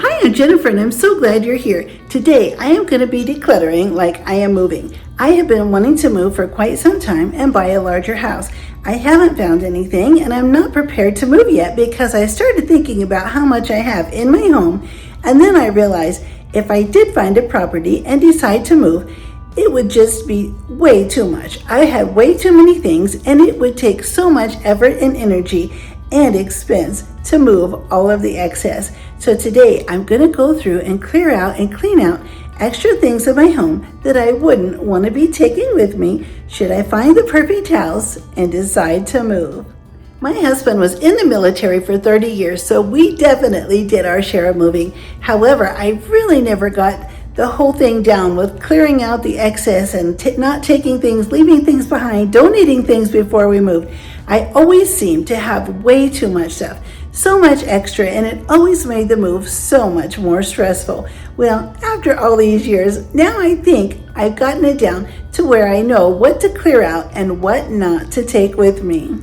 Hi, I'm Jennifer and I'm so glad you're here. Today I am going to be decluttering like I am moving. I have been wanting to move for quite some time and buy a larger house. I haven't found anything and I'm not prepared to move yet because I started thinking about how much I have in my home, and then I realized if I did find a property and decide to move, it would just be way too much. I have way too many things and it would take so much effort and energy and expense to move all of the excess. So today I'm going to go through and clear out and clean out extra things in my home that I wouldn't want to be taking with me should I find the perfect house and decide to move. My husband was in the military for 30 years, so we definitely did our share of moving. However, I really never got the whole thing down with clearing out the excess and not taking things, leaving things behind, donating things before we moved. I always seemed to have way too much stuff, so much extra, and it always made the move so much more stressful. Well, after all these years, now I think I've gotten it down to where I know what to clear out and what not to take with me.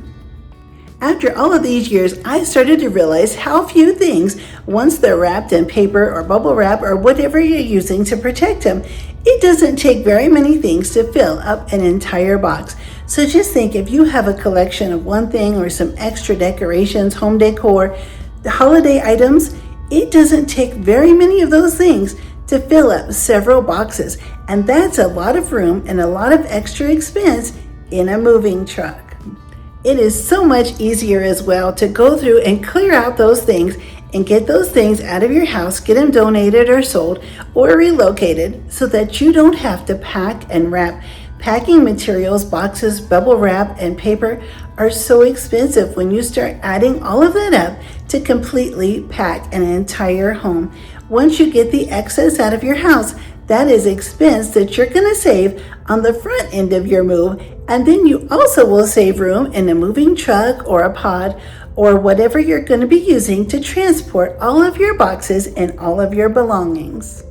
After all of these years, I started to realize how few things, once they're wrapped in paper or bubble wrap or whatever you're using to protect them, it doesn't take very many things to fill up an entire box. So just think, if you have a collection of one thing or some extra decorations, home decor, the holiday items, it doesn't take very many of those things to fill up several boxes. And that's a lot of room and a lot of extra expense in a moving truck. It is so much easier as well to go through and clear out those things and get those things out of your house, get them donated or sold or relocated so that you don't have to pack and wrap. Packing materials, boxes, bubble wrap, and paper are so expensive when you start adding all of that up to completely pack an entire home. Once you get the excess out of your house, that is expense that you're going to save on the front end of your move, and then you also will save room in a moving truck or a pod or whatever you're going to be using to transport all of your boxes and all of your belongings.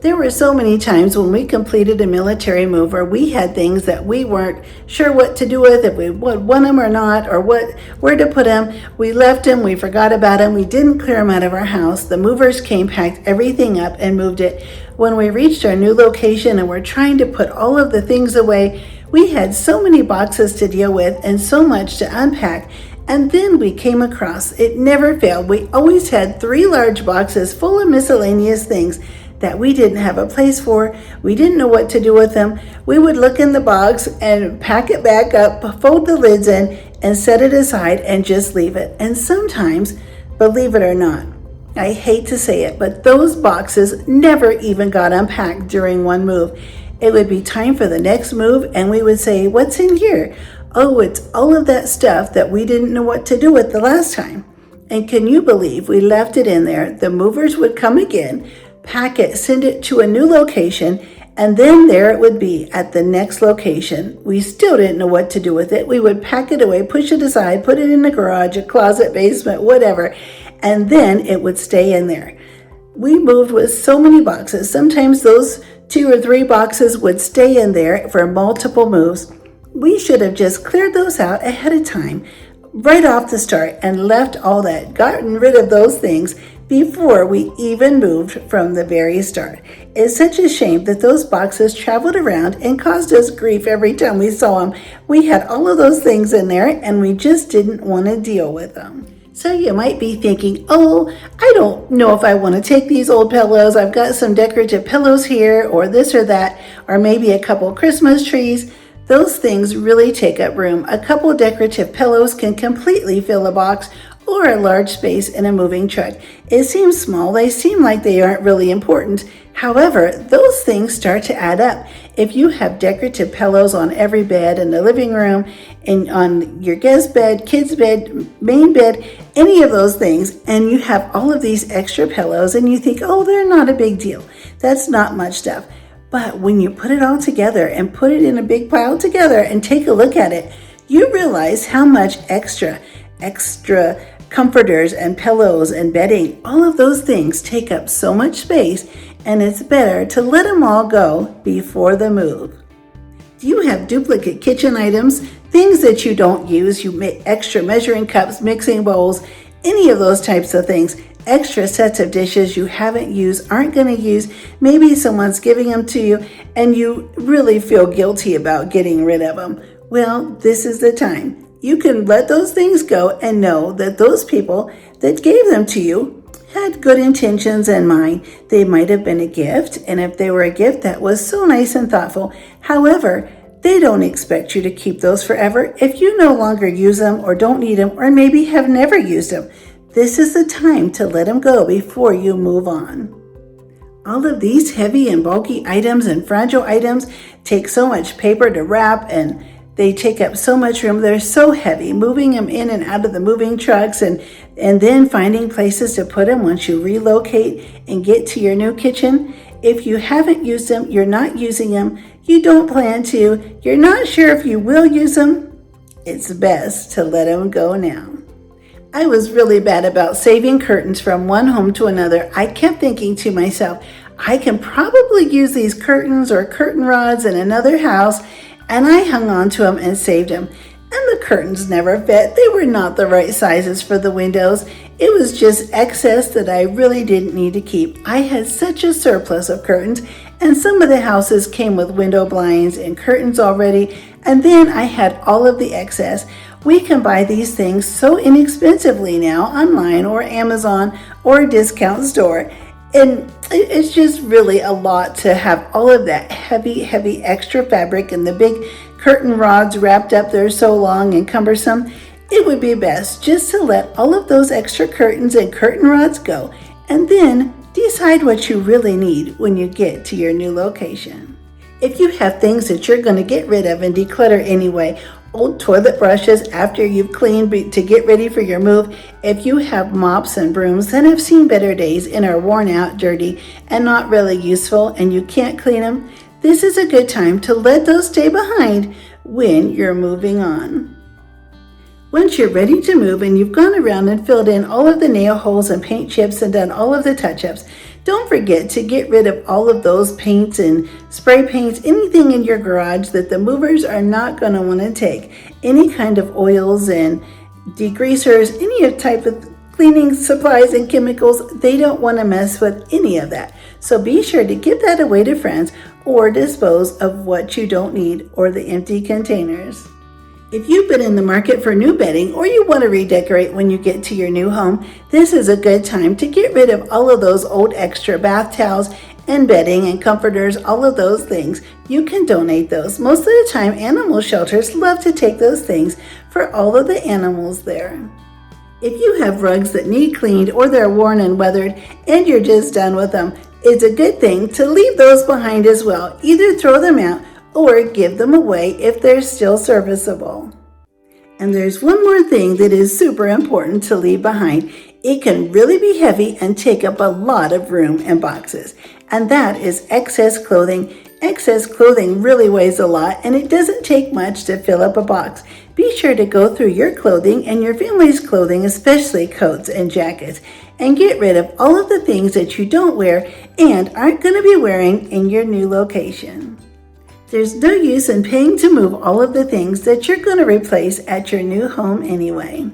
There were so many times when we completed a military move where we had things that we weren't sure what to do with, if we would want them or not, or where to put them. We left them, we forgot about them, we didn't clear them out of our house. The movers came, packed everything up, and moved it. When we reached our new location and we're trying to put all of the things away, we had so many boxes to deal with and so much to unpack. And then we came across, it never failed, we always had 3 large boxes full of miscellaneous things that we didn't have a place for. We didn't know what to do with them. We would look in the box and pack it back up, fold the lids in, and set it aside and just leave it. And sometimes, believe it or not, I hate to say it, but those boxes never even got unpacked during one move. It would be time for the next move and we would say, "What's in here?" "Oh, it's all of that stuff that we didn't know what to do with the last time." And can you believe we left it in there? The movers would come again, pack it, send it to a new location, and then there it would be at the next location. We still didn't know what to do with it. We would pack it away, push it aside, put it in the garage, a closet, basement, whatever, and then it would stay in there. We moved with so many boxes. Sometimes those 2 or 3 boxes would stay in there for multiple moves. We should have just cleared those out ahead of time, right off the start, and left all that, gotten rid of those things before we even moved from the very start. It's such a shame that those boxes traveled around and caused us grief every time we saw them. We had all of those things in there and we just didn't want to deal with them. So you might be thinking, "Oh, I don't know if I want to take these old pillows. I've got some decorative pillows here, or this or that, or maybe a couple Christmas trees." Those things really take up room. A couple decorative pillows can completely fill a box or a large space in a moving truck. It seems small, they seem like they aren't really important. However, those things start to add up. If you have decorative pillows on every bed in the living room, and on your guest bed, kids bed, main bed, any of those things, and you have all of these extra pillows and you think, "Oh, they're not a big deal. That's not much stuff." But when you put it all together and put it in a big pile together and take a look at it, you realize how much extra comforters and pillows and bedding, all of those things take up so much space, and it's better to let them all go before the move. Do you have duplicate kitchen items, things that you don't use? You make extra measuring cups, mixing bowls, any of those types of things, extra sets of dishes you haven't used, aren't going to use. Maybe someone's giving them to you and you really feel guilty about getting rid of them. Well, this is the time. You can let those things go and know that those people that gave them to you had good intentions in mind. They might have been a gift, and if they were a gift, that was so nice and thoughtful. However, they don't expect you to keep those forever. If you no longer use them or don't need them or maybe have never used them, this is the time to let them go before you move on. All of these heavy and bulky items and fragile items take so much paper to wrap, and they take up so much room. They're so heavy, moving them in and out of the moving trucks and then finding places to put them once you relocate and get to your new kitchen. If you haven't used them, you're not using them, you don't plan to, you're not sure if you will use them, it's best to let them go now. I was really bad about saving curtains from one home to another. I kept thinking to myself, I can probably use these curtains or curtain rods in another house, and I hung on to them and saved them. And the curtains never fit. They were not the right sizes for the windows. It was just excess that I really didn't need to keep. I had such a surplus of curtains, and some of the houses came with window blinds and curtains already, and then I had all of the excess. We can buy these things so inexpensively now online or Amazon or a discount store. And it's just really a lot to have all of that heavy extra fabric and the big curtain rods wrapped up there so long and cumbersome. It would be best just to let all of those extra curtains and curtain rods go, and then decide what you really need when you get to your new location. If you have things that you're going to get rid of and declutter anyway, old toilet brushes after you've cleaned to get ready for your move, if you have mops and brooms that have seen better days and are worn out, dirty, and not really useful, and you can't clean them, this is a good time to let those stay behind when you're moving on. Once you're ready to move and you've gone around and filled in all of the nail holes and paint chips and done all of the touch-ups, don't forget to get rid of all of those paints and spray paints, anything in your garage that the movers are not going to want to take. Any kind of oils and degreasers, any type of cleaning supplies and chemicals, they don't want to mess with any of that. So be sure to give that away to friends or dispose of what you don't need or the empty containers. If you've been in the market for new bedding or you want to redecorate when you get to your new home, this is a good time to get rid of all of those old extra bath towels and bedding and comforters, all of those things. You can donate those. Most of the time, animal shelters love to take those things for all of the animals there. If you have rugs that need cleaned or they're worn and weathered and you're just done with them, it's a good thing to leave those behind as well. Either throw them out or give them away if they're still serviceable. And there's one more thing that is super important to leave behind. It can really be heavy and take up a lot of room and boxes, and that is excess clothing. Excess clothing really weighs a lot, and it doesn't take much to fill up a box. Be sure to go through your clothing and your family's clothing, especially coats and jackets, and get rid of all of the things that you don't wear and aren't going to be wearing in your new location. There's no use in paying to move all of the things that you're going to replace at your new home anyway.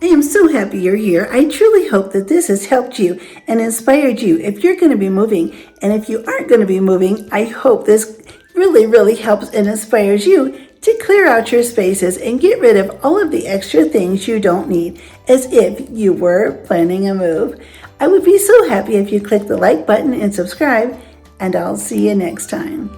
I am so happy you're here. I truly hope that this has helped you and inspired you if you're going to be moving. And if you aren't going to be moving, I hope this really helps and inspires you to clear out your spaces and get rid of all of the extra things you don't need, as if you were planning a move. I would be so happy if you click the like button and subscribe, and I'll see you next time.